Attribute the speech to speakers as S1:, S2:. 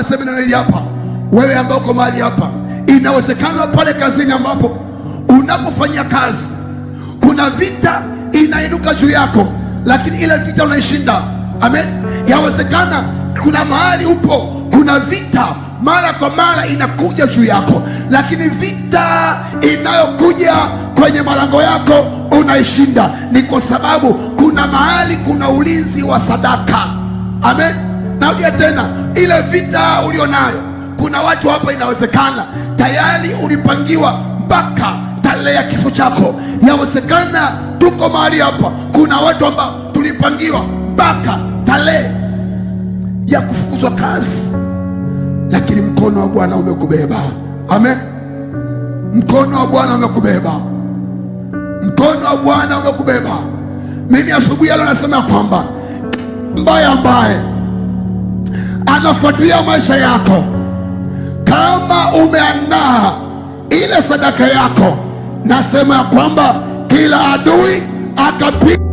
S1: Nasema neno hili hapa, wewe ambao uko mahali hapa, inawezekana pale kazini ambapo unapofanyia kazi kuna vita inainuka juu yako, lakini ile vita unaishinda. Amen. Yawezekana kuna mahali upo, kuna vita mara kwa mara inakuja juu yako, lakini vita inayokuja kwenye malango yako unaishinda. Ni kwa sababu kuna mahali kuna ulinzi wa sadaka. Amen. Narudia tena, ile vita ulionayo, kuna watu hapa inawezekana tayari ulipangiwa mpaka tarehe ya kifo chako. Yawezekana tuko mahali hapa, kuna watu ambao tulipangiwa mpaka tarehe ya kufukuzwa kazi, lakini mkono wa Bwana umekubeba. Amen. Mkono wa Bwana umekubeba. Mkono wa Bwana umekubeba. Mimi asubuhi leo nasema kwamba ambaye anafuatilia maisha yako, kama umeandaa ile sadaka yako, nasema kwamba kila adui akapiga